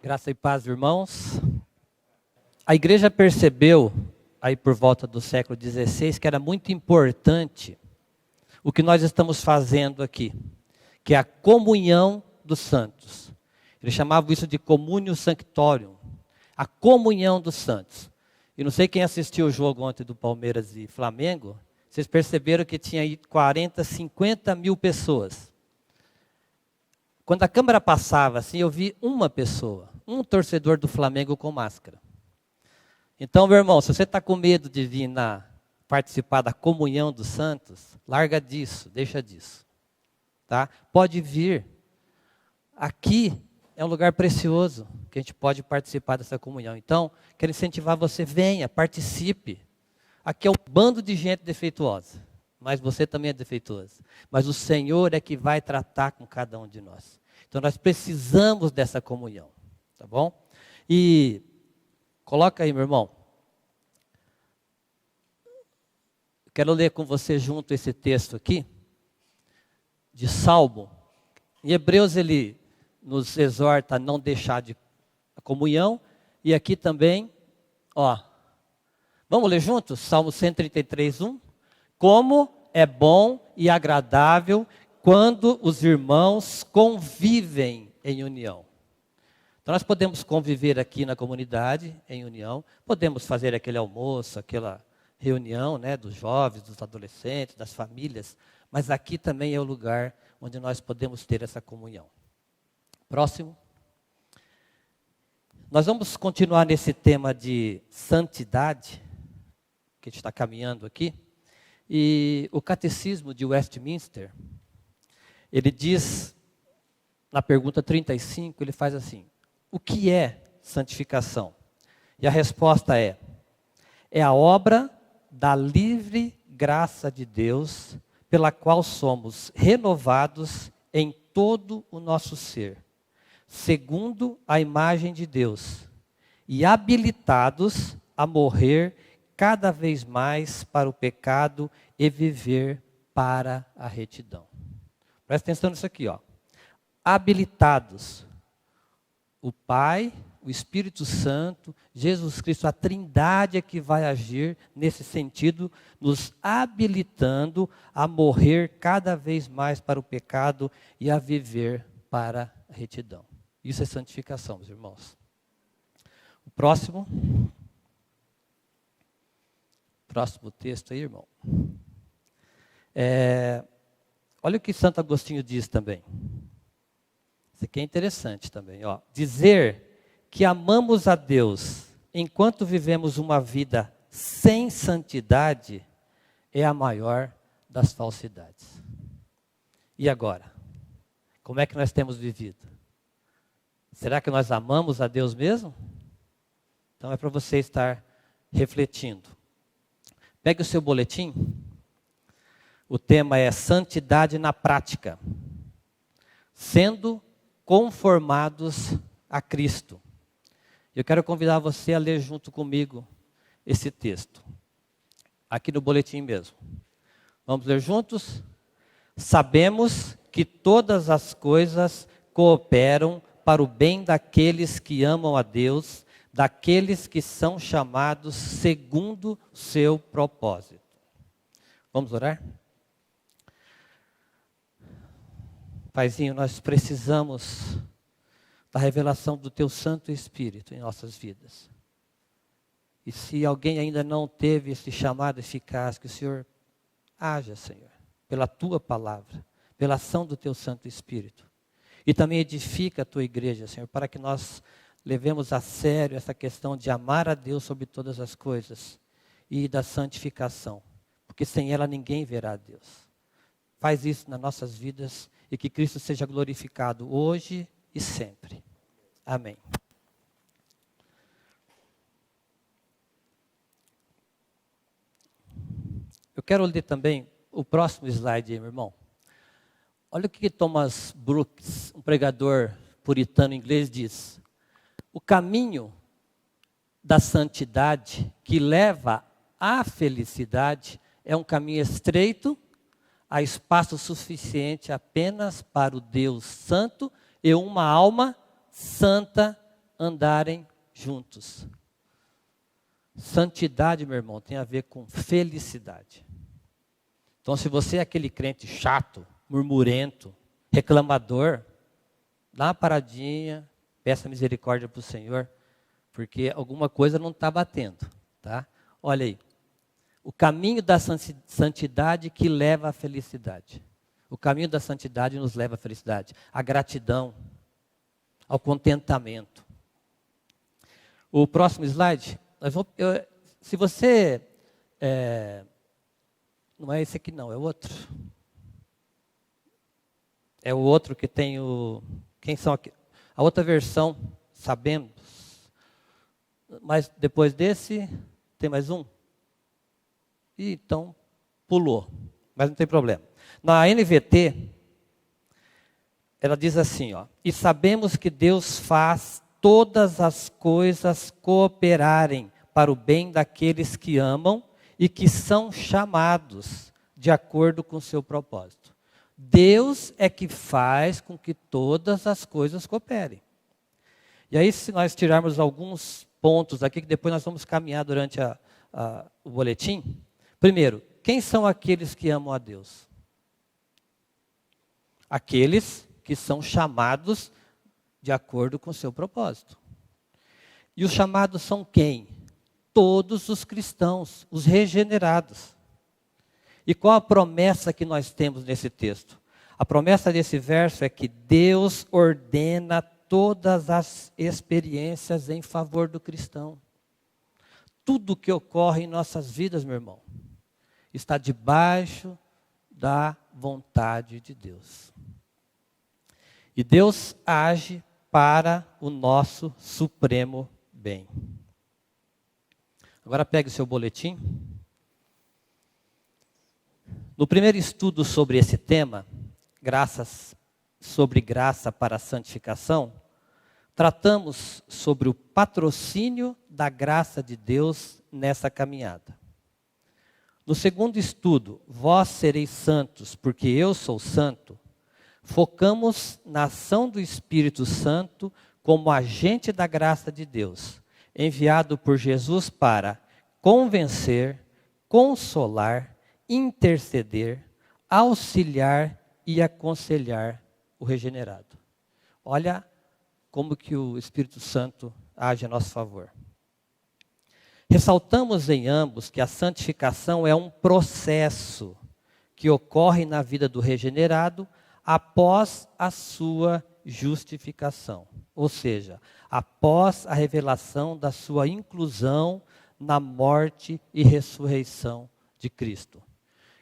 Graça e paz, irmãos. A igreja percebeu, aí por volta do século XVI, que era muito importante o que nós estamos fazendo aqui, que é a comunhão dos santos. Eles chamavam isso de communio sanctorium, a comunhão dos santos. E não sei quem assistiu o jogo ontem do Palmeiras e Flamengo, vocês perceberam que tinha aí 40, 50 mil pessoas. Quando a câmera passava assim, eu vi uma pessoa, um torcedor do Flamengo com máscara. Então, meu irmão, se você está com medo de vir participar da comunhão dos santos, larga disso, deixa disso. Tá? Pode vir. Aqui é um lugar precioso, que a gente pode participar dessa comunhão. Então, quero incentivar você, venha, participe. Aqui é um bando de gente defeituosa, mas você também é defeituoso. Mas o Senhor é que vai tratar com cada um de nós. Então, nós precisamos dessa comunhão, tá bom? E coloca aí, meu irmão. Quero ler com você junto esse texto aqui, de Salmo. Em Hebreus ele nos exorta a não deixar a comunhão. E aqui também, vamos ler juntos? Salmo 133, 1. Como é bom e agradável quando os irmãos convivem em união. Então nós podemos conviver aqui na comunidade em união, podemos fazer aquele almoço, aquela reunião, né, dos jovens, dos adolescentes, das famílias, mas aqui também é o lugar onde nós podemos ter essa comunhão. Próximo. Nós vamos continuar nesse tema de santidade, que a gente está caminhando aqui, e o Catecismo de Westminster, ele diz, na pergunta 35, ele faz assim: o que é santificação? E a resposta é a obra da livre graça de Deus, pela qual somos renovados em todo o nosso ser, segundo a imagem de Deus, e habilitados a morrer cada vez mais para o pecado e viver para a retidão. Presta atenção nisso aqui, habilitados. O Pai, o Espírito Santo, Jesus Cristo, a Trindade é que vai agir nesse sentido, nos habilitando a morrer cada vez mais para o pecado e a viver para a retidão. Isso é santificação, meus irmãos. O próximo texto aí, irmão. Olha o que Santo Agostinho diz também. Isso aqui é interessante também. Dizer que amamos a Deus enquanto vivemos uma vida sem santidade é a maior das falsidades. E agora? Como é que nós temos vivido? Será que nós amamos a Deus mesmo? Então é para você estar refletindo. Pegue o seu boletim. O tema é santidade na prática. Sendo conformados a Cristo. Eu quero convidar você a ler junto comigo esse texto. Aqui no boletim mesmo. Vamos ler juntos? Sabemos que todas as coisas cooperam para o bem daqueles que amam a Deus, daqueles que são chamados segundo seu propósito. Vamos orar? Paizinho, nós precisamos da revelação do Teu Santo Espírito em nossas vidas. E se alguém ainda não teve esse chamado eficaz, que o Senhor haja, Senhor, pela Tua palavra, pela ação do Teu Santo Espírito. E também edifica a Tua igreja, Senhor, para que nós levemos a sério essa questão de amar a Deus sobre todas as coisas e da santificação, porque sem ela ninguém verá a Deus. Faz isso nas nossas vidas e que Cristo seja glorificado hoje e sempre. Amém. Eu quero ler também o próximo slide aí, meu irmão. Olha o que Thomas Brooks, um pregador puritano inglês, diz. O caminho da santidade que leva à felicidade é um caminho estreito, há espaço suficiente apenas para o Deus Santo e uma alma santa andarem juntos. Santidade, meu irmão, tem a ver com felicidade. Então, se você é aquele crente chato, murmurento, reclamador, dá uma paradinha, peça misericórdia para o Senhor, porque alguma coisa não está batendo, tá? Olha aí, o caminho da santidade que leva à felicidade. O caminho da santidade nos leva à felicidade, à gratidão, ao contentamento. O próximo slide, se você, não é esse aqui não, é outro. É o outro que tem quem são aqui? A outra versão, sabemos. Mas depois desse, tem mais um? E então, pulou, mas não tem problema. Na NVT, ela diz assim, ó, e sabemos que Deus faz todas as coisas cooperarem para o bem daqueles que amam e que são chamados de acordo com o seu propósito. Deus é que faz com que todas as coisas cooperem. E aí, se nós tirarmos alguns pontos aqui, que depois nós vamos caminhar durante o boletim. Primeiro, quem são aqueles que amam a Deus? Aqueles que são chamados de acordo com o seu propósito. E os chamados são quem? Todos os cristãos, os regenerados. E qual a promessa que nós temos nesse texto? A promessa desse verso é que Deus ordena todas as experiências em favor do cristão. Tudo que ocorre em nossas vidas, meu irmão, está debaixo da vontade de Deus. E Deus age para o nosso supremo bem. Agora pegue o seu boletim. No primeiro estudo sobre esse tema, sobre graça para a santificação, tratamos sobre o patrocínio da graça de Deus nessa caminhada. No segundo estudo, vós sereis santos, porque eu sou santo, focamos na ação do Espírito Santo como agente da graça de Deus, enviado por Jesus para convencer, consolar, interceder, auxiliar e aconselhar o regenerado. Olha como que o Espírito Santo age a nosso favor. Ressaltamos em ambos que a santificação é um processo que ocorre na vida do regenerado após a sua justificação. Ou seja, após a revelação da sua inclusão na morte e ressurreição de Cristo.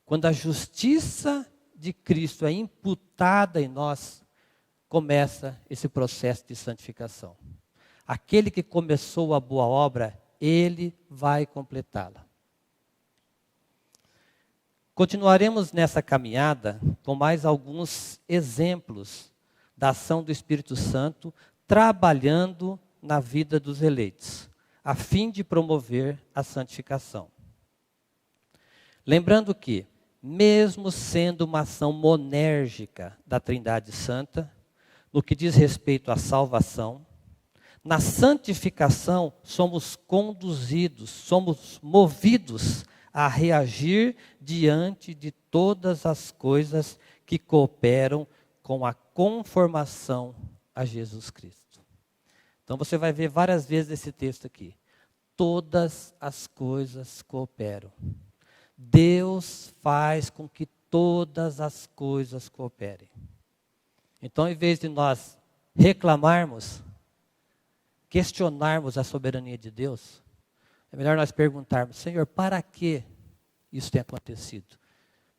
Quando a justiça de Cristo é imputada em nós, começa esse processo de santificação. Aquele que começou a boa obra, ele vai completá-la. Continuaremos nessa caminhada com mais alguns exemplos da ação do Espírito Santo trabalhando na vida dos eleitos, a fim de promover a santificação. Lembrando que, mesmo sendo uma ação monérgica da Trindade Santa, no que diz respeito à salvação, na santificação somos conduzidos, somos movidos a reagir diante de todas as coisas que cooperam com a conformação a Jesus Cristo. Então você vai ver várias vezes esse texto aqui. Todas as coisas cooperam. Deus faz com que todas as coisas cooperem. Então, em vez de nós reclamarmos, questionarmos a soberania de Deus, é melhor nós perguntarmos: Senhor, para que isso tem acontecido?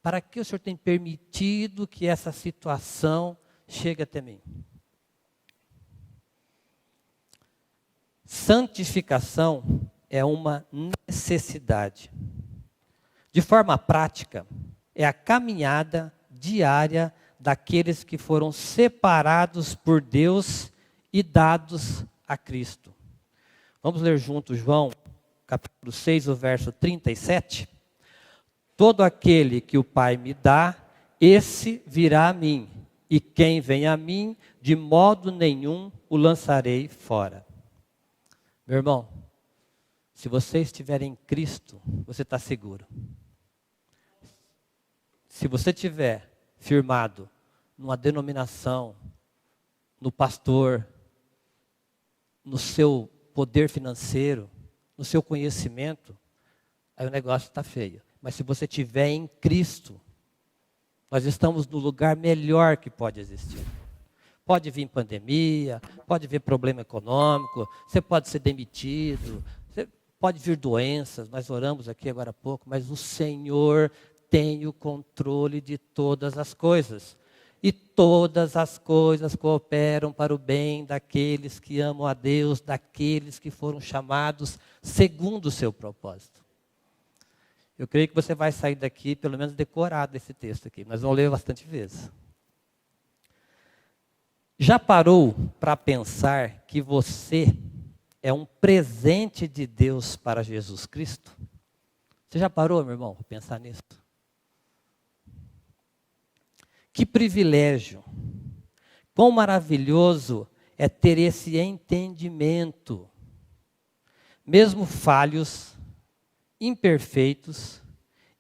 Para que o Senhor tem permitido que essa situação chegue até mim? Santificação é uma necessidade. De forma prática, é a caminhada diária daqueles que foram separados por Deus e dados a Cristo. Vamos ler juntos João, capítulo 6, o verso 37. Todo aquele que o Pai me dá, esse virá a mim, e quem vem a mim, de modo nenhum o lançarei fora. Meu irmão, se você estiver em Cristo, você está seguro. Se você estiver firmado numa denominação, no pastor, no seu poder financeiro, no seu conhecimento, aí o negócio está feio. Mas se você estiver em Cristo, nós estamos no lugar melhor que pode existir. Pode vir pandemia, pode vir problema econômico, você pode ser demitido, pode vir doenças, nós oramos aqui agora há pouco, mas o Senhor tem o controle de todas as coisas. E todas as coisas cooperam para o bem daqueles que amam a Deus, daqueles que foram chamados segundo o seu propósito. Eu creio que você vai sair daqui, pelo menos decorado esse texto aqui. Nós vamos ler bastante vezes. Já parou para pensar que você é um presente de Deus para Jesus Cristo? Você já parou, meu irmão, para pensar nisso? Que privilégio, quão maravilhoso é ter esse entendimento. Mesmo falhos, imperfeitos,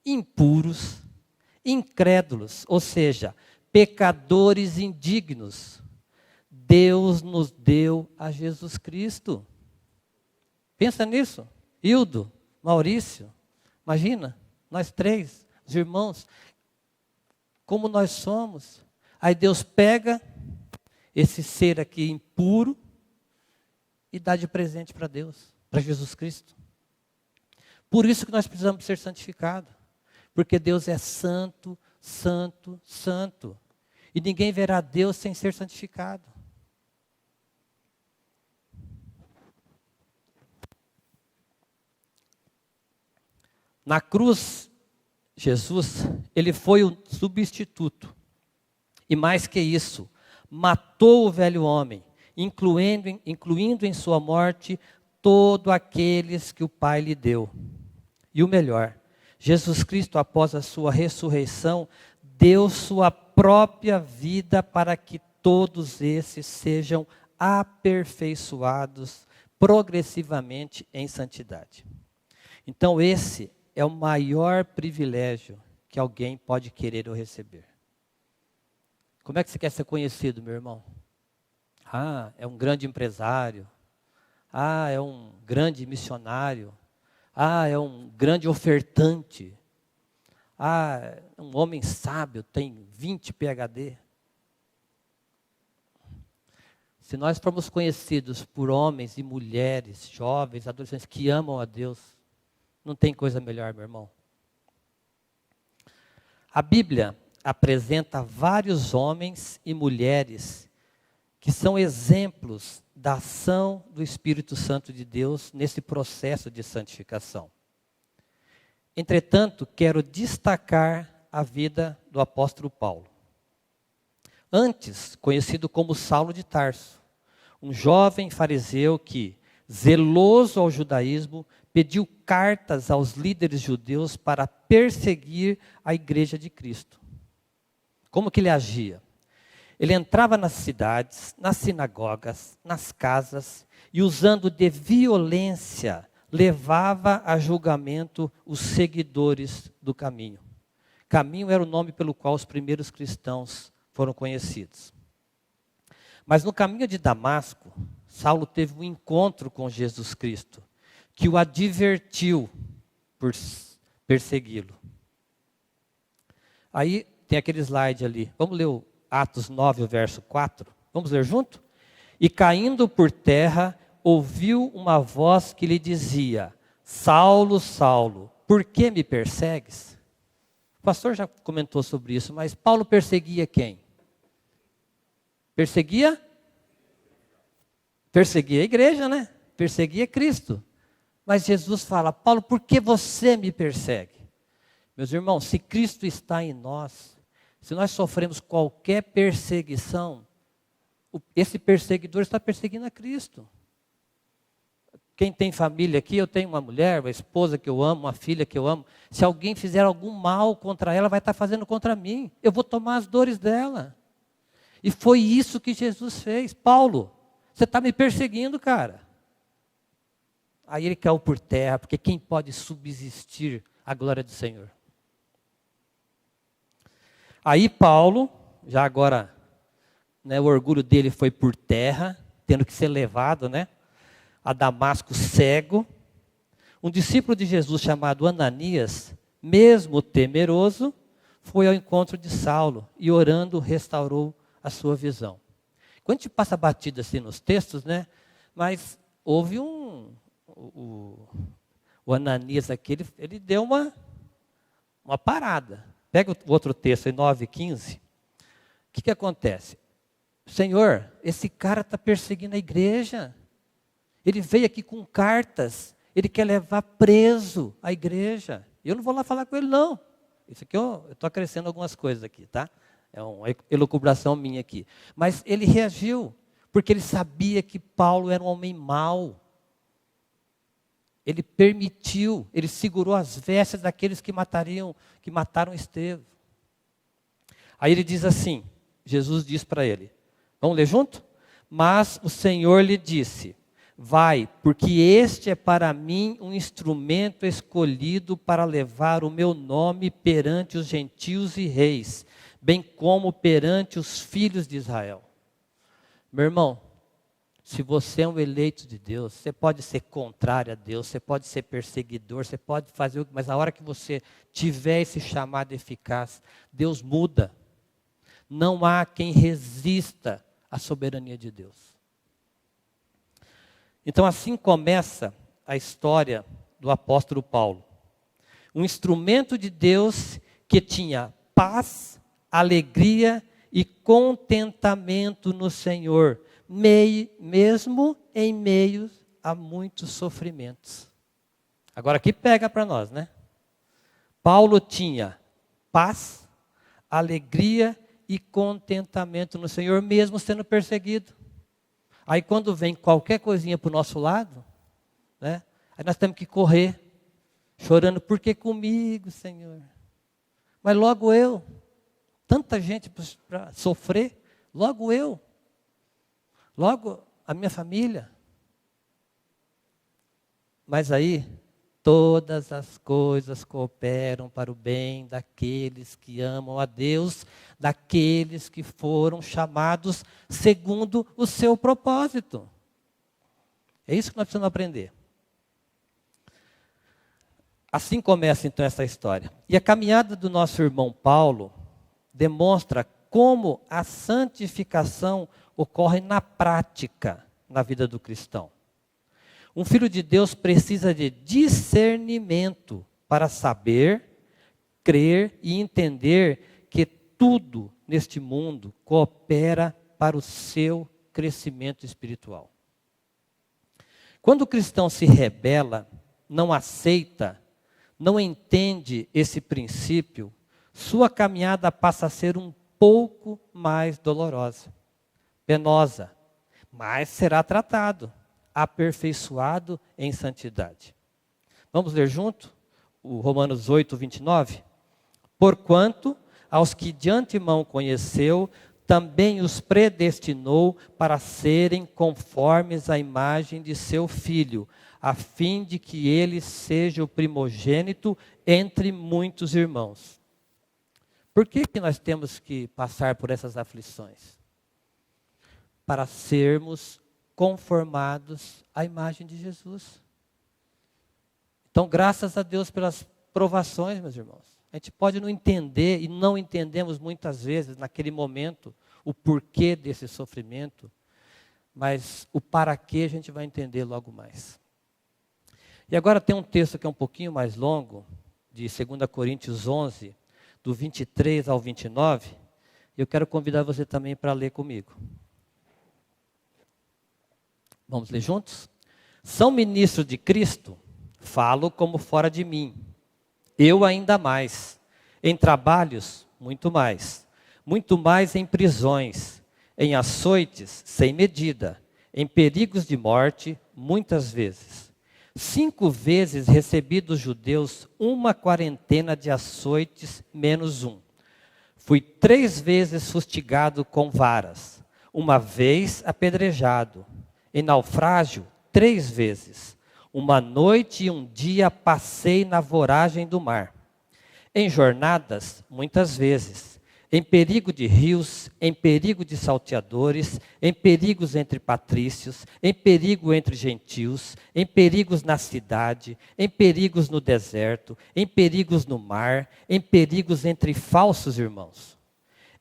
impuros, incrédulos, ou seja, pecadores indignos, Deus nos deu a Jesus Cristo. Pensa nisso. Hildo, Maurício, imagina, nós três, os irmãos, como nós somos. Aí Deus pega esse ser aqui impuro e dá de presente para Deus, para Jesus Cristo. Por isso que nós precisamos ser santificados. Porque Deus é santo, santo, santo. E ninguém verá Deus sem ser santificado. Na cruz, Jesus, ele foi o substituto. E mais que isso, matou o velho homem, incluindo em sua morte todos aqueles que o Pai lhe deu. E o melhor, Jesus Cristo, após a sua ressurreição, deu sua própria vida para que todos esses sejam aperfeiçoados progressivamente em santidade. Então esse é o maior privilégio que alguém pode querer ou receber. Como é que você quer ser conhecido, meu irmão? Ah, é um grande empresário. Ah, é um grande missionário. Ah, é um grande ofertante. Ah, é um homem sábio, tem 20 PhD. Se nós formos conhecidos por homens e mulheres, jovens, adolescentes que amam a Deus, não tem coisa melhor, meu irmão. A Bíblia apresenta vários homens e mulheres que são exemplos da ação do Espírito Santo de Deus nesse processo de santificação. Entretanto, quero destacar a vida do apóstolo Paulo. Antes, conhecido como Saulo de Tarso, um jovem fariseu que, zeloso ao judaísmo, pediu cartas aos líderes judeus para perseguir a igreja de Cristo. Como que ele agia? Ele entrava nas cidades, nas sinagogas, nas casas e, usando de violência, levava a julgamento os seguidores do caminho. Caminho era o nome pelo qual os primeiros cristãos foram conhecidos. Mas no caminho de Damasco, Saulo teve um encontro com Jesus Cristo, que o advertiu por persegui-lo. Aí tem aquele slide ali. Vamos ler o Atos 9, o verso 4. Vamos ler junto? E caindo por terra, ouviu uma voz que lhe dizia: Saulo, Saulo, por que me persegues? O pastor já comentou sobre isso, mas Paulo perseguia quem? Perseguia a igreja, né? Perseguia Cristo. Mas Jesus fala: Paulo, por que você me persegue? Meus irmãos, se Cristo está em nós, se nós sofremos qualquer perseguição, esse perseguidor está perseguindo a Cristo. Quem tem família aqui, eu tenho uma mulher, uma esposa que eu amo, uma filha que eu amo. Se alguém fizer algum mal contra ela, vai estar fazendo contra mim. Eu vou tomar as dores dela. E foi isso que Jesus fez. Paulo, você está me perseguindo, cara. Aí ele caiu por terra, porque quem pode subsistir à glória do Senhor? Aí Paulo, já agora, né, o orgulho dele foi por terra, tendo que ser levado, né, a Damasco cego. Um discípulo de Jesus chamado Ananias, mesmo temeroso, foi ao encontro de Saulo e orando restaurou a sua visão. Quando a gente passa batido assim nos textos, né, mas houve o Ananias aqui, ele deu uma parada. Pega o outro texto, em 9:15. O que acontece? Senhor, esse cara está perseguindo a igreja. Ele veio aqui com cartas. Ele quer levar preso a igreja. Eu não vou lá falar com ele, não. Isso aqui eu estou acrescentando algumas coisas aqui, tá? É uma elucubração minha aqui. Mas ele reagiu, porque ele sabia que Paulo era um homem mau. Ele permitiu, ele segurou as vestes daqueles que mataram Estevão. Aí ele diz assim, Jesus diz para ele, vamos ler junto? Mas o Senhor lhe disse, vai, porque este é para mim um instrumento escolhido para levar o meu nome perante os gentios e reis, bem como perante os filhos de Israel. Meu irmão, se você é um eleito de Deus, você pode ser contrário a Deus, você pode ser perseguidor, você pode fazer, mas a hora que você tiver esse chamado eficaz, Deus muda. Não há quem resista à soberania de Deus. Então assim começa a história do apóstolo Paulo. Um instrumento de Deus que tinha paz, alegria e contentamento no Senhor, mesmo em meio a muitos sofrimentos. Agora aqui pega para nós, né? Paulo tinha paz, alegria e contentamento no Senhor, mesmo sendo perseguido. Aí quando vem qualquer coisinha para o nosso lado, né? Aí nós temos que correr, chorando, por que comigo, Senhor? Mas logo eu, tanta gente para sofrer, logo eu. Logo, a minha família. Mas aí, todas as coisas cooperam para o bem daqueles que amam a Deus, daqueles que foram chamados segundo o seu propósito. É isso que nós precisamos aprender. Assim começa então essa história. E a caminhada do nosso irmão Paulo demonstra como a santificação ocorre na prática, na vida do cristão. Um filho de Deus precisa de discernimento para saber, crer e entender que tudo neste mundo coopera para o seu crescimento espiritual. Quando o cristão se rebela, não aceita, não entende esse princípio, sua caminhada passa a ser um pouco mais dolorosa, penosa, mas será tratado, aperfeiçoado em santidade. Vamos ler junto o Romanos 8:29? Porquanto aos que de antemão conheceu, também os predestinou para serem conformes à imagem de seu Filho, a fim de que ele seja o primogênito entre muitos irmãos. Por que nós temos que passar por essas aflições? Para sermos conformados à imagem de Jesus. Então, graças a Deus pelas provações, meus irmãos. A gente pode não entender, e não entendemos muitas vezes, naquele momento, o porquê desse sofrimento, mas o para quê a gente vai entender logo mais. E agora tem um texto que é um pouquinho mais longo, de 2 Coríntios 11, do 23 ao 29, e eu quero convidar você também para ler comigo. Vamos ler juntos? São ministros de Cristo? Falo como fora de mim. Eu ainda mais. Em trabalhos, muito mais. Muito mais em prisões. Em açoites, sem medida. Em perigos de morte, muitas vezes. 5 vezes recebi dos judeus 1/40 de açoites menos 1. Fui 3 vezes fustigado com varas. 1 vez apedrejado. Em naufrágio, 3 vezes. Uma noite e um dia passei na voragem do mar. Em jornadas, muitas vezes, em perigo de rios, em perigo de salteadores, em perigos entre patrícios, em perigo entre gentios, em perigos na cidade, em perigos no deserto, em perigos no mar, em perigos entre falsos irmãos,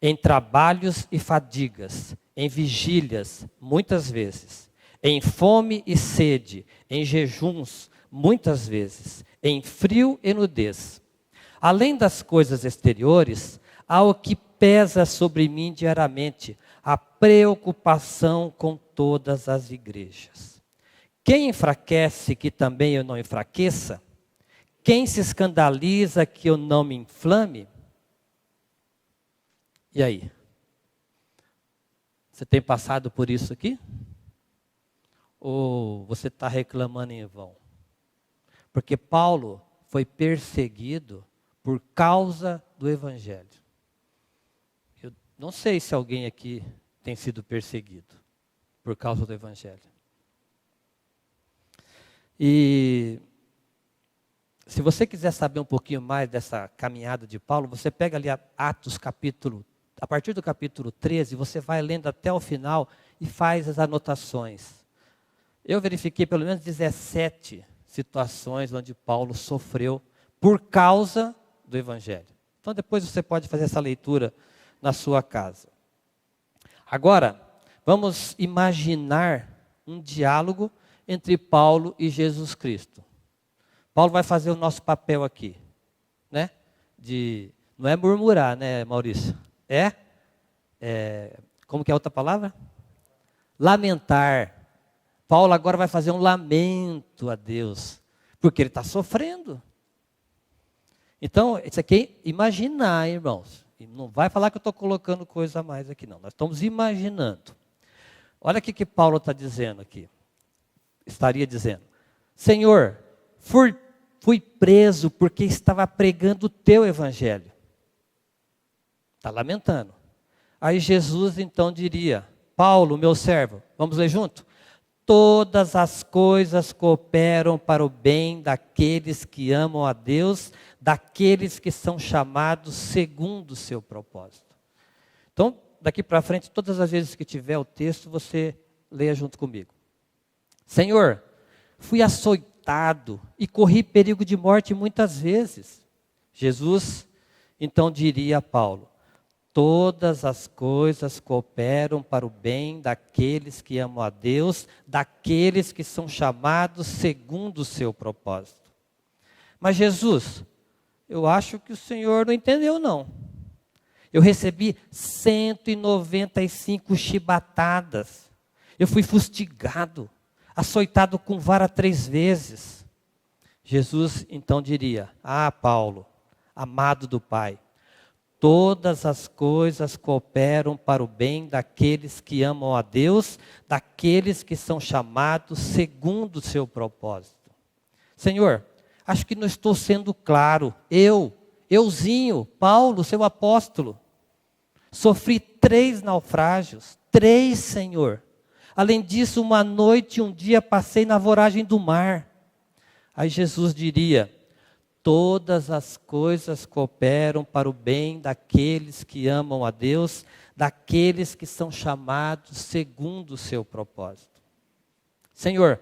em trabalhos e fadigas, em vigílias, muitas vezes, em fome e sede, em jejuns, muitas vezes, em frio e nudez. Além das coisas exteriores, há o que pesa sobre mim diariamente, a preocupação com todas as igrejas. Quem enfraquece que também eu não enfraqueça? Quem se escandaliza que eu não me inflame? E aí? Você tem passado por isso aqui? Ou você está reclamando em vão? Porque Paulo foi perseguido por causa do Evangelho. Eu não sei se alguém aqui tem sido perseguido por causa do Evangelho. E se você quiser saber um pouquinho mais dessa caminhada de Paulo, você pega ali Atos capítulo, a partir do capítulo 13, você vai lendo até o final e faz as anotações. Eu verifiquei pelo menos 17 situações onde Paulo sofreu por causa do Evangelho. Então depois você pode fazer essa leitura na sua casa. Agora, vamos imaginar um diálogo entre Paulo e Jesus Cristo. Paulo vai fazer o nosso papel aqui, né? Não é murmurar, né, Maurício? Como que é a outra palavra? Lamentar. Paulo agora vai fazer um lamento a Deus, porque ele está sofrendo. Então, isso aqui é imaginar, irmãos. E não vai falar que eu estou colocando coisa a mais aqui, não. Nós estamos imaginando. Olha o que Paulo está dizendo aqui. Estaria dizendo: Senhor, fui preso porque estava pregando o teu evangelho. Está lamentando. Aí Jesus então diria: Paulo, meu servo, vamos ler junto? Todas as coisas cooperam para o bem daqueles que amam a Deus, daqueles que são chamados segundo o seu propósito. Então, daqui para frente, todas as vezes que tiver o texto, você leia junto comigo. Senhor, fui açoitado e corri perigo de morte muitas vezes. Jesus então diria a Paulo: todas as coisas cooperam para o bem daqueles que amam a Deus, daqueles que são chamados segundo o seu propósito. Mas Jesus, eu acho que o Senhor não entendeu não. Eu recebi 195 chibatadas. Eu fui fustigado, açoitado com vara 3 vezes. Jesus então diria: ah, Paulo, amado do Pai, todas as coisas cooperam para o bem daqueles que amam a Deus, daqueles que são chamados segundo o seu propósito. Senhor, acho que não estou sendo claro. Euzinho, Paulo, seu apóstolo, sofri 3 naufrágios, 3, Senhor. Além disso, uma noite e um dia passei na voragem do mar. Aí Jesus diria: todas as coisas cooperam para o bem daqueles que amam a Deus, daqueles que são chamados segundo o seu propósito. Senhor,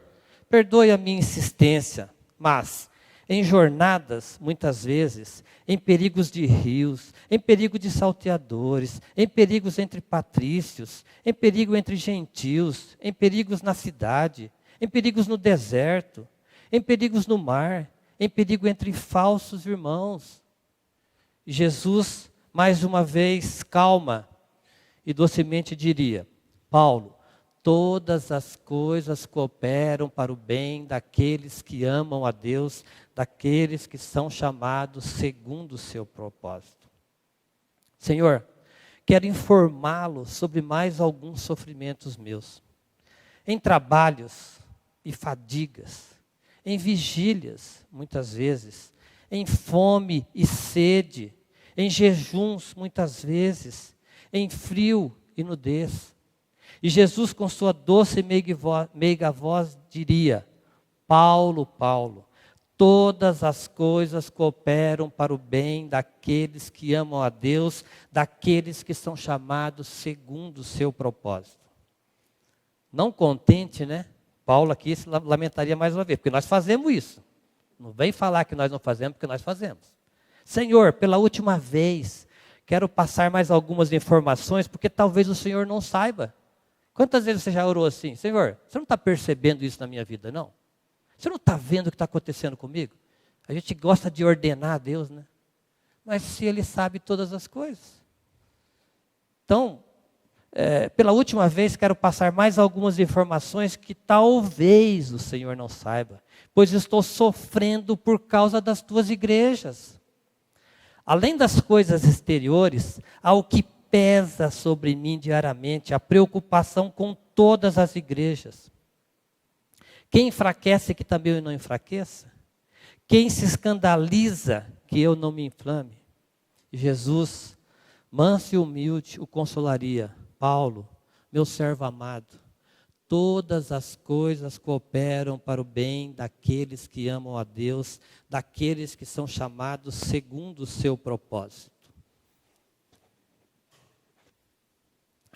perdoe a minha insistência, mas em jornadas, muitas vezes, em perigos de rios, em perigo de salteadores, em perigos entre patrícios, em perigo entre gentios, em perigos na cidade, em perigos no deserto, em perigos no mar, em perigo entre falsos irmãos. E Jesus, mais uma vez, calma e docemente diria: Paulo, todas as coisas cooperam para o bem daqueles que amam a Deus, daqueles que são chamados segundo o seu propósito. Senhor, quero informá-lo sobre mais alguns sofrimentos meus. Em trabalhos e fadigas, em vigílias, muitas vezes, em fome e sede, em jejuns, muitas vezes, em frio e nudez. E Jesus, com sua doce e meiga voz, diria: Paulo, todas as coisas cooperam para o bem daqueles que amam a Deus, daqueles que são chamados segundo o seu propósito. Não contente, né? Paulo aqui se lamentaria mais uma vez, porque nós fazemos isso. Não vem falar que nós não fazemos, porque nós fazemos. Senhor, pela última vez, quero passar mais algumas informações, porque talvez o Senhor não saiba. Quantas vezes você já orou assim? Senhor, você não está percebendo isso na minha vida, não? Você não está vendo o que está acontecendo comigo? A gente gosta de ordenar a Deus, né? Mas se Ele sabe todas as coisas. Então, pela última vez, quero passar mais algumas informações que talvez o Senhor não saiba, pois estou sofrendo por causa das tuas igrejas. Além das coisas exteriores, há o que pesa sobre mim diariamente, a preocupação com todas as igrejas. Quem enfraquece que também eu não enfraqueça? Quem se escandaliza que eu não me inflame? Jesus, manso e humilde, o consolaria. Paulo, meu servo amado, todas as coisas cooperam para o bem daqueles que amam a Deus, daqueles que são chamados segundo o seu propósito.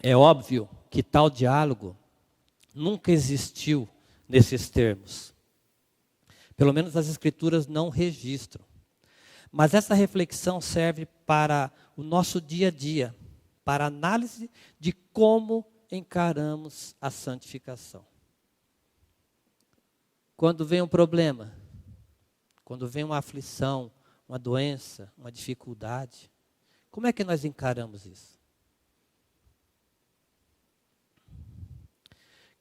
É óbvio que tal diálogo nunca existiu nesses termos. Pelo menos as Escrituras não registram. Mas essa reflexão serve para o nosso dia a dia, para a análise de como encaramos a santificação. Quando vem um problema, quando vem uma aflição, uma doença, uma dificuldade, como é que nós encaramos isso?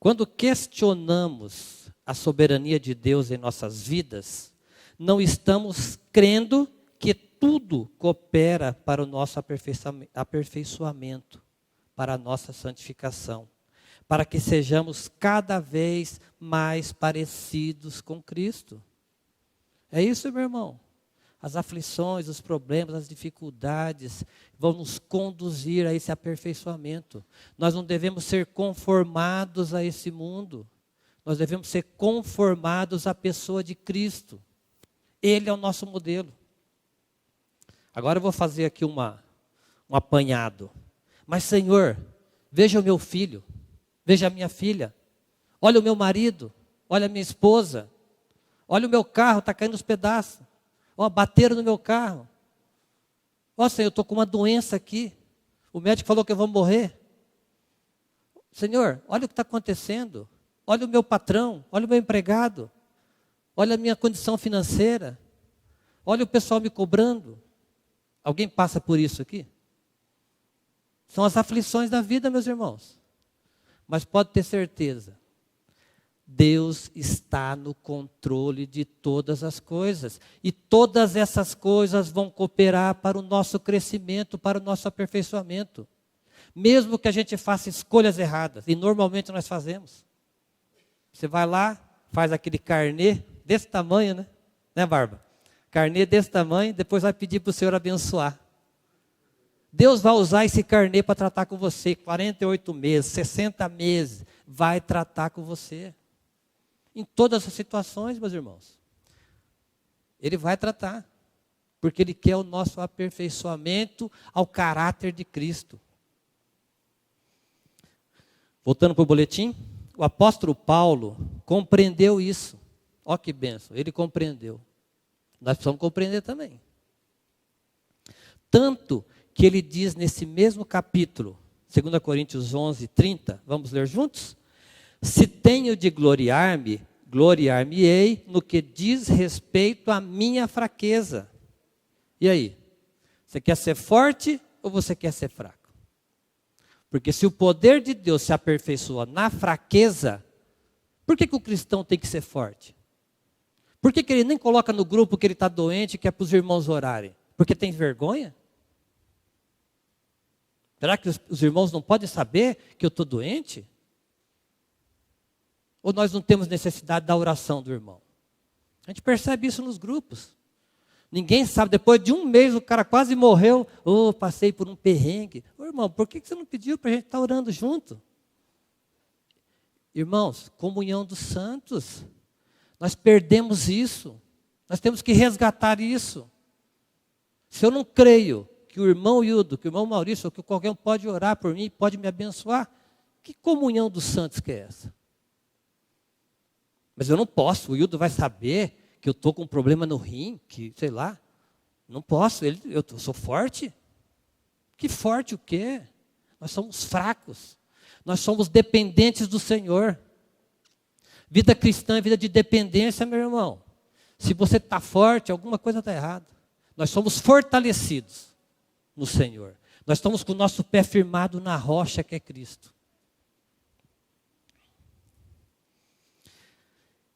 Quando questionamos a soberania de Deus em nossas vidas, não estamos crendo que tudo coopera para o nosso aperfeiçoamento, para a nossa santificação, para que sejamos cada vez mais parecidos com Cristo. É isso, meu irmão. As aflições, os problemas, as dificuldades vão nos conduzir a esse aperfeiçoamento. Nós não devemos ser conformados a esse mundo. Nós devemos ser conformados à pessoa de Cristo. Ele é o nosso modelo. Agora eu vou fazer aqui um apanhado. Mas, Senhor, veja o meu filho, veja a minha filha, olha o meu marido, olha a minha esposa, olha o meu carro, está caindo os pedaços. Ó, bateram no meu carro. Ó, Senhor, eu estou com uma doença aqui. O médico falou que eu vou morrer. Senhor, olha o que está acontecendo. Olha o meu patrão, olha o meu empregado. Olha a minha condição financeira. Olha o pessoal me cobrando. Alguém passa por isso aqui? São as aflições da vida, meus irmãos. Mas pode ter certeza, Deus está no controle de todas as coisas. E todas essas coisas vão cooperar para o nosso crescimento, para o nosso aperfeiçoamento. Mesmo que a gente faça escolhas erradas, e normalmente nós fazemos. Você vai lá, faz aquele carnê desse tamanho, né? Né, Barba? Carnê desse tamanho, depois vai pedir para o Senhor abençoar. Deus vai usar esse carnê para tratar com você. 48 meses, 60 meses, vai tratar com você. Em todas as situações, meus irmãos. Ele vai tratar. Porque Ele quer o nosso aperfeiçoamento ao caráter de Cristo. Voltando para o boletim. O apóstolo Paulo compreendeu isso. Olha que bênção, ele compreendeu. Nós precisamos compreender também. Tanto que ele diz nesse mesmo capítulo, 2 Coríntios 11, 30, vamos ler juntos? Se tenho de gloriar-me, gloriar-me-ei no que diz respeito à minha fraqueza. E aí? Você quer ser forte ou você quer ser fraco? Porque se o poder de Deus se aperfeiçoa na fraqueza, por que o cristão tem que ser forte? Por que ele nem coloca no grupo que ele está doente, que é para os irmãos orarem? Porque tem vergonha? Será que os irmãos não podem saber que eu estou doente? Ou nós não temos necessidade da oração do irmão? A gente percebe isso nos grupos. Ninguém sabe, depois de um mês o cara quase morreu. Oh, passei por um perrengue. Ô, irmão, por que você não pediu para a gente estar orando junto? Irmãos, comunhão dos santos. Nós perdemos isso. Nós temos que resgatar isso. Se eu não creio que o irmão Hildo, que o irmão Maurício, ou que qualquer um pode orar por mim, pode me abençoar, que comunhão dos santos que é essa? Mas eu não posso, o Hildo vai saber que eu estou com um problema no rim, que sei lá. Não posso, eu sou forte. Que forte o quê? Nós somos fracos. Nós somos dependentes do Senhor. Vida cristã é vida de dependência, meu irmão. Se você está forte, alguma coisa está errada. Nós somos fortalecidos no Senhor. Nós estamos com o nosso pé firmado na rocha que é Cristo.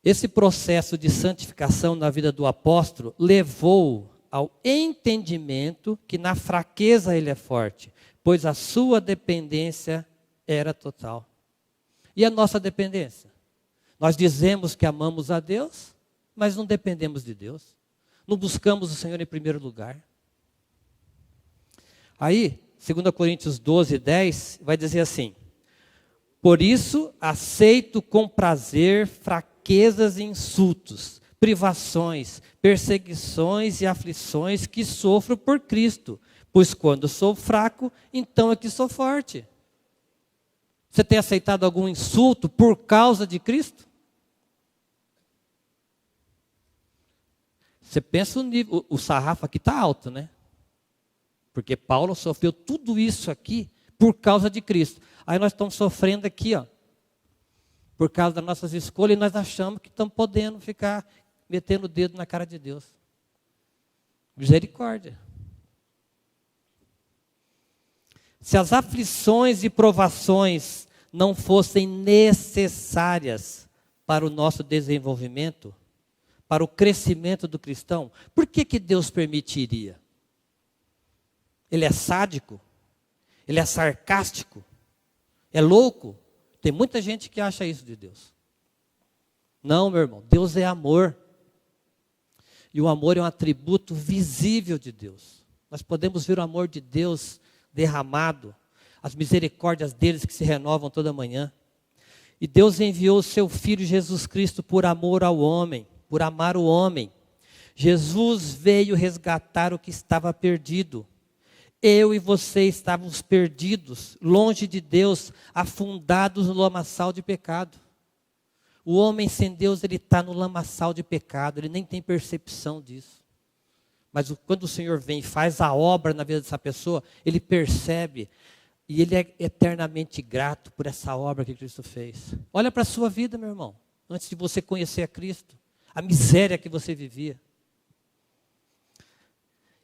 Esse processo de santificação na vida do apóstolo levou ao entendimento que na fraqueza ele é forte, pois a sua dependência era total. E a nossa dependência? Nós dizemos que amamos a Deus, mas não dependemos de Deus. Não buscamos o Senhor em primeiro lugar. Aí, 2 Coríntios 12, 10, vai dizer assim: por isso aceito com prazer fraquezas e insultos, privações, perseguições e aflições que sofro por Cristo, pois quando sou fraco, então é que sou forte. Você tem aceitado algum insulto por causa de Cristo? Você pensa o nível, o sarrafo aqui está alto, né? Porque Paulo sofreu tudo isso aqui por causa de Cristo. Aí nós estamos sofrendo aqui, ó, por causa das nossas escolhas, e nós achamos que estamos podendo ficar metendo o dedo na cara de Deus. Misericórdia. Se as aflições e provações não fossem necessárias para o nosso desenvolvimento, para o crescimento do cristão, por que Deus permitiria? Ele é sádico? Ele é sarcástico? É louco? Tem muita gente que acha isso de Deus. Não, meu irmão, Deus é amor. E o amor é um atributo visível de Deus. Nós podemos ver o amor de Deus derramado, as misericórdias deles que se renovam toda manhã. E Deus enviou o seu Filho Jesus Cristo por amor ao homem, por amar o homem. Jesus veio resgatar o que estava perdido. Eu e você estávamos perdidos, longe de Deus, afundados no lamaçal de pecado. O homem sem Deus, ele está no lamaçal de pecado, ele nem tem percepção disso. Mas quando o Senhor vem e faz a obra na vida dessa pessoa, ele percebe e ele é eternamente grato por essa obra que Cristo fez. Olha para a sua vida, meu irmão, antes de você conhecer a Cristo, a miséria que você vivia.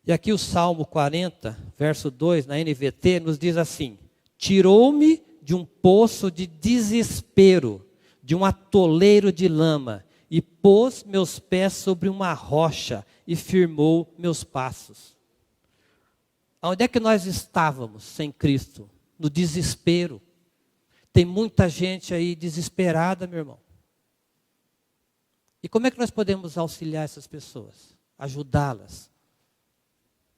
E aqui o Salmo 40, verso 2, na NVT, nos diz assim: tirou-me de um poço de desespero, de um atoleiro de lama, e pôs meus pés sobre uma rocha, e firmou meus passos. Onde é que nós estávamos sem Cristo? No desespero. Tem muita gente aí desesperada, meu irmão. E como é que nós podemos auxiliar essas pessoas? Ajudá-las?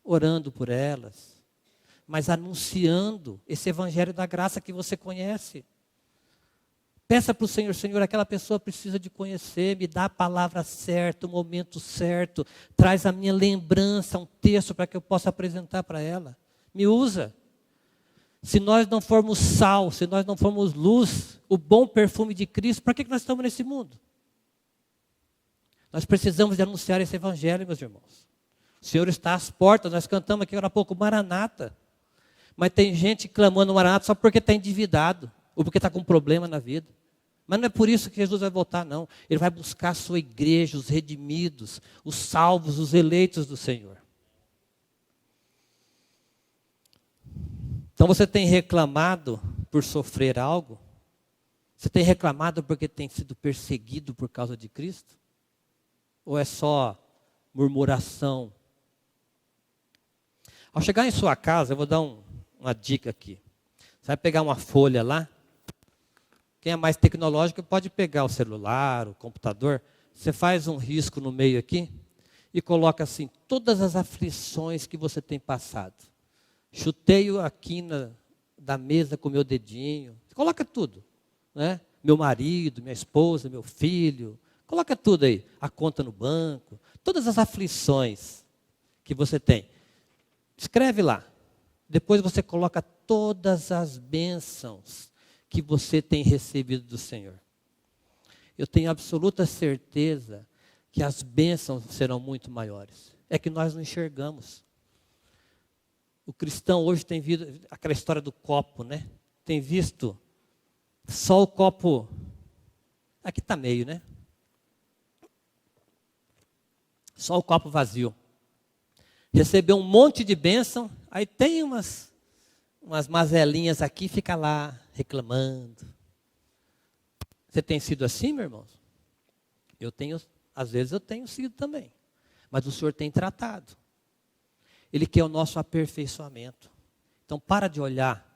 Orando por elas, mas anunciando esse evangelho da graça que você conhece. Peça para o Senhor: Senhor, aquela pessoa precisa de conhecer, me dá a palavra certa, o momento certo, traz a minha lembrança, um texto para que eu possa apresentar para ela. Me usa. Se nós não formos sal, se nós não formos luz, o bom perfume de Cristo, para que nós estamos nesse mundo? Nós precisamos de anunciar esse evangelho, meus irmãos. O Senhor está às portas, nós cantamos aqui agora há pouco, Maranata. Mas tem gente clamando Maranata só porque está endividado, ou porque está com problema na vida. Mas não é por isso que Jesus vai voltar, não. Ele vai buscar a sua igreja, os redimidos, os salvos, os eleitos do Senhor. Então você tem reclamado por sofrer algo? Você tem reclamado porque tem sido perseguido por causa de Cristo? Ou é só murmuração? Ao chegar em sua casa, eu vou dar uma dica aqui. Você vai pegar uma folha lá. Quem é mais tecnológico pode pegar o celular, o computador. Você faz um risco no meio aqui e coloca assim, todas as aflições que você tem passado. Chutei a quina da mesa com o meu dedinho. Coloca tudo, né? Meu marido, minha esposa, meu filho, Coloca tudo aí, a conta no banco, todas as aflições que você tem. Escreve lá. Depois você coloca todas as bênçãos que você tem recebido do Senhor. Eu tenho absoluta certeza que as bênçãos serão muito maiores. É que nós não enxergamos. O cristão hoje tem visto aquela história do copo, né? Tem visto só o copo. Aqui está meio, né? Só o copo vazio. Recebeu um monte de bênção, aí tem umas mazelinhas aqui, fica lá reclamando. Você tem sido assim, meu irmão? Às vezes eu tenho sido também. Mas o Senhor tem tratado. Ele quer o nosso aperfeiçoamento. Então para de olhar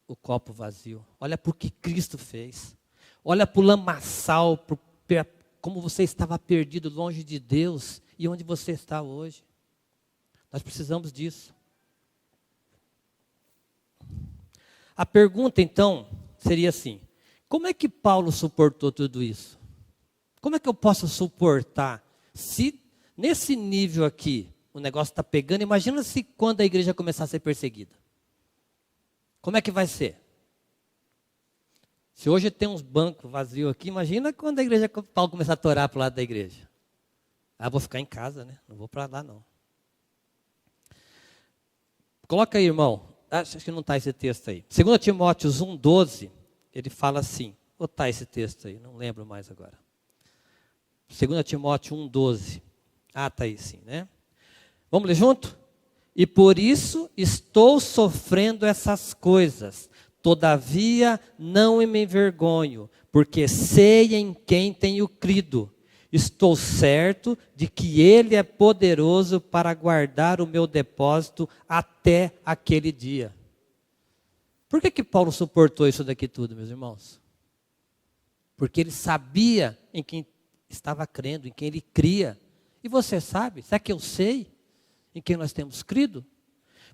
o copo vazio. Olha para o que Cristo fez. Olha para o lamaçal, como você estava perdido longe de Deus e onde você está hoje. Nós precisamos disso. A pergunta, então, seria assim: como é que Paulo suportou tudo isso? Como é que eu posso suportar? Se nesse nível aqui o negócio está pegando, imagina se quando a igreja começar a ser perseguida. Como é que vai ser? Se hoje tem uns bancos vazios aqui, imagina quando a igreja, Paulo começar a torar para o lado da igreja. Ah, vou ficar em casa, né? Não vou para lá, não. Coloca aí, irmão. Acho que não está esse texto aí. 2 Timóteo 1,12, ele fala assim. Ou está esse texto aí? Não lembro mais agora. 2 Timóteo 1,12. Ah, está aí sim, né? Vamos ler junto? E por isso estou sofrendo essas coisas. Todavia não me envergonho, porque sei em quem tenho crido. Estou certo de que Ele é poderoso para guardar o meu depósito até aquele dia. Por que Paulo suportou isso daqui tudo, meus irmãos? Porque ele sabia em quem estava crendo, em quem ele cria. E você sabe? Será que eu sei em quem nós temos crido?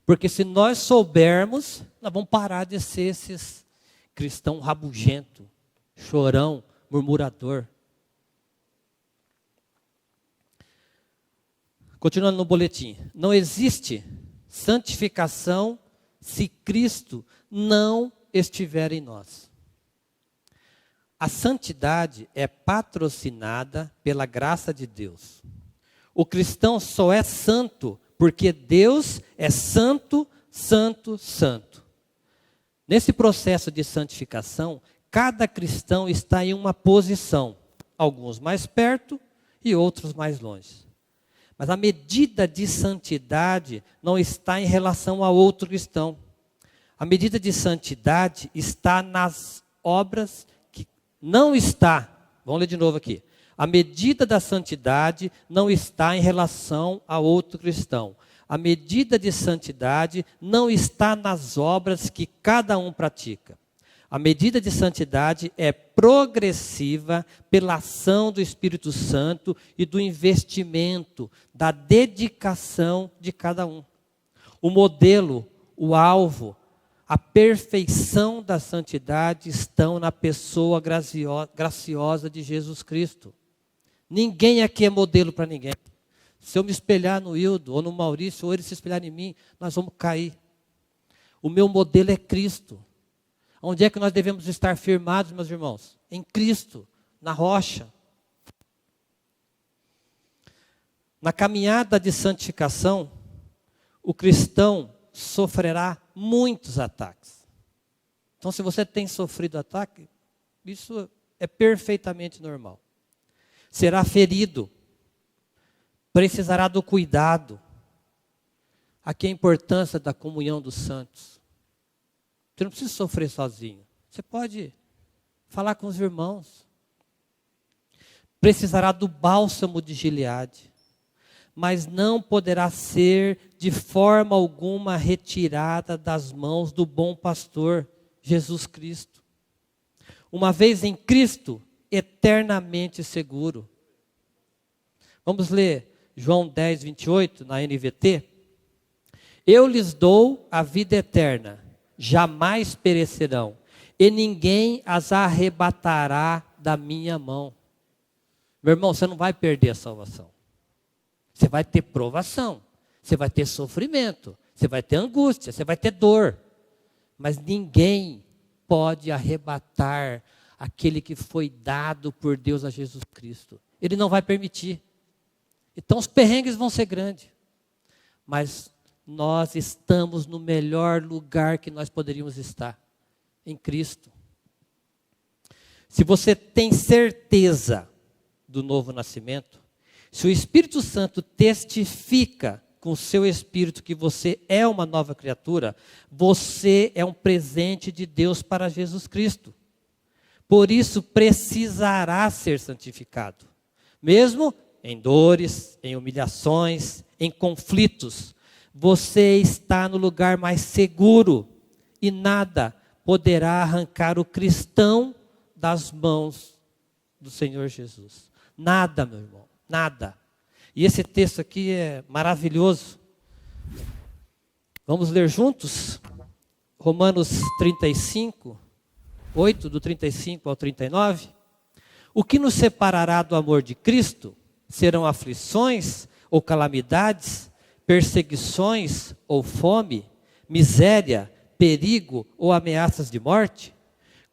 Porque se nós soubermos, nós vamos parar de ser esses cristão rabugento, chorão, murmurador. Continuando no boletim. Não existe santificação se Cristo não estiver em nós. A santidade é patrocinada pela graça de Deus. O cristão só é santo porque Deus é santo, santo, santo. Nesse processo de santificação, cada cristão está em uma posição, alguns mais perto e outros mais longe. Mas a medida de santidade não está em relação a outro cristão. A medida de santidade está nas obras que não está. Vamos ler de novo aqui. A medida da santidade não está em relação a outro cristão. A medida de santidade não está nas obras que cada um pratica. A medida de santidade é progressiva pela ação do Espírito Santo e do investimento, da dedicação de cada um. O modelo, o alvo, a perfeição da santidade estão na pessoa graciosa de Jesus Cristo. Ninguém aqui é modelo para ninguém. Se eu me espelhar no Hildo, ou no Maurício, ou ele se espelhar em mim, nós vamos cair. O meu modelo é Cristo. Onde é que nós devemos estar firmados, meus irmãos? Em Cristo, na rocha. Na caminhada de santificação, o cristão sofrerá muitos ataques. Então, se você tem sofrido ataque, isso é perfeitamente normal. Será ferido, precisará do cuidado. Aqui a importância da comunhão dos santos. Você não precisa sofrer sozinho. Você pode falar com os irmãos. Precisará do bálsamo de Gileade, mas não poderá ser de forma alguma retirada das mãos do bom pastor, Jesus Cristo. Uma vez em Cristo, eternamente seguro. Vamos ler João 10, 28, na NVT. Eu lhes dou a vida eterna, jamais perecerão, e ninguém as arrebatará da minha mão. Meu irmão, você não vai perder a salvação. Você vai ter provação, você vai ter sofrimento, você vai ter angústia, você vai ter dor. Mas ninguém pode arrebatar aquele que foi dado por Deus a Jesus Cristo. Ele não vai permitir. Então os perrengues vão ser grandes. Mas nós estamos no melhor lugar que nós poderíamos estar, em Cristo. Se você tem certeza do novo nascimento, se o Espírito Santo testifica com o seu espírito que você é uma nova criatura, você é um presente de Deus para Jesus Cristo. Por isso precisará ser santificado, mesmo em dores, em humilhações, em conflitos. Você está no lugar mais seguro e nada poderá arrancar o cristão das mãos do Senhor Jesus. Nada, meu irmão, nada. E esse texto aqui é maravilhoso. Vamos ler juntos? Romanos 35, 8, do 35 ao 39. O que nos separará do amor de Cristo? Serão aflições ou calamidades, perseguições ou fome, miséria, perigo ou ameaças de morte?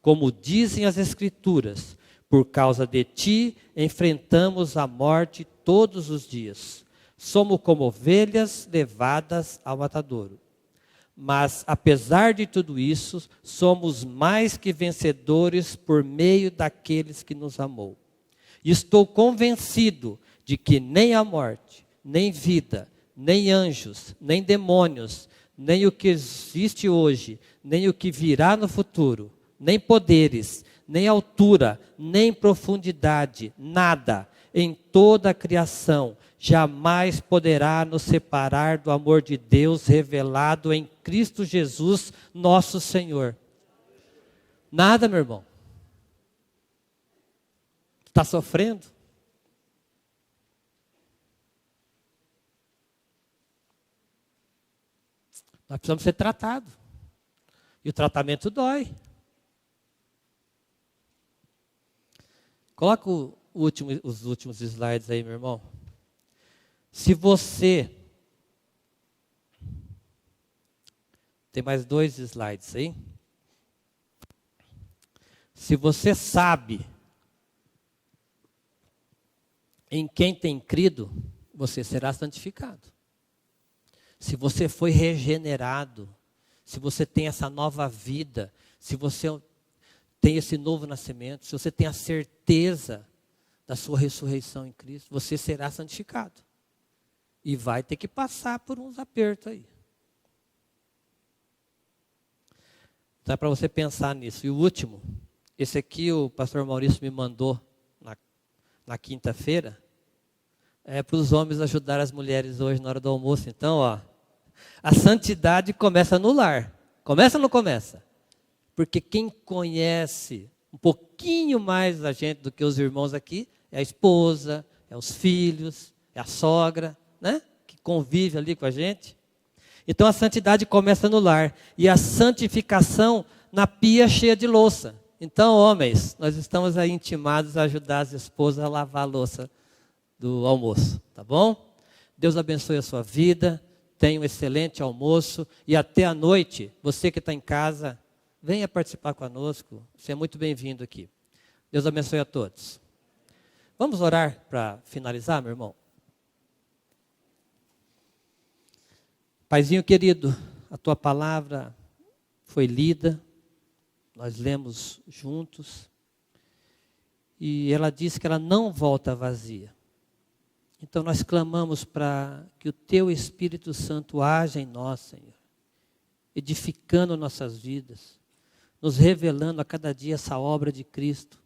Como dizem as Escrituras, por causa de ti enfrentamos a morte todos os dias. Somos como ovelhas levadas ao matadouro. Mas, apesar de tudo isso, somos mais que vencedores por meio daqueles que nos amou. E estou convencido de que nem a morte, nem vida, nem anjos, nem demônios, nem o que existe hoje, nem o que virá no futuro, nem poderes, nem altura, nem profundidade, nada em toda a criação jamais poderá nos separar do amor de Deus revelado em Cristo Jesus, nosso Senhor. Nada, meu irmão. Está sofrendo? Nós precisamos ser tratados. E o tratamento dói. Coloca os últimos slides aí, meu irmão. Se você... Tem mais 2 slides aí. Se você sabe em quem tem crido, você será santificado. Se você foi regenerado, se você tem essa nova vida, se você tem esse novo nascimento, se você tem a certeza da sua ressurreição em Cristo, você será santificado. E vai ter que passar por uns apertos aí. Então é para você pensar nisso. E o último, esse aqui o pastor Maurício me mandou na quinta-feira, é para os homens ajudar as mulheres hoje na hora do almoço. Então, ó, a santidade começa no lar. Começa ou não começa? Porque quem conhece um pouquinho mais a gente do que os irmãos aqui, é a esposa, é os filhos, é a sogra, né? Que convive ali com a gente. Então a santidade começa no lar. E a santificação na pia cheia de louça. Então, homens, nós estamos aí intimados a ajudar as esposas a lavar a louça do almoço, tá bom? Deus abençoe a sua vida, tenha um excelente almoço e até a noite, você que está em casa, venha participar conosco, você é muito bem-vindo aqui. Deus abençoe a todos. Vamos orar para finalizar, meu irmão? Paizinho querido, a tua palavra foi lida, nós lemos juntos, e ela diz que ela não volta vazia. Então nós clamamos para que o teu Espírito Santo haja em nós, Senhor, edificando nossas vidas, nos revelando a cada dia essa obra de Cristo.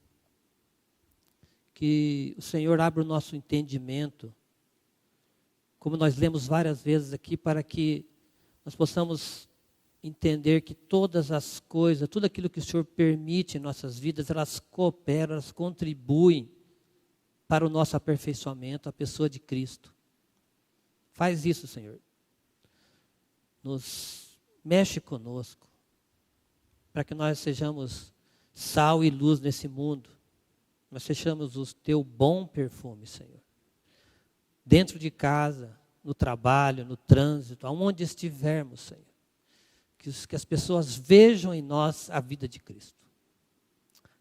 Que o Senhor abra o nosso entendimento, como nós lemos várias vezes aqui, para que nós possamos entender que todas as coisas, tudo aquilo que o Senhor permite em nossas vidas, elas cooperam, elas contribuem para o nosso aperfeiçoamento, a pessoa de Cristo. Faz isso, Senhor. Mexe conosco, para que nós sejamos sal e luz nesse mundo, Nós sejamos o teu bom perfume, Senhor. Dentro de casa, no trabalho, no trânsito, aonde estivermos, Senhor. Que as pessoas vejam em nós a vida de Cristo.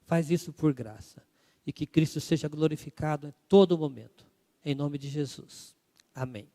Faz isso por graça. E que Cristo seja glorificado em todo momento. Em nome de Jesus. Amém.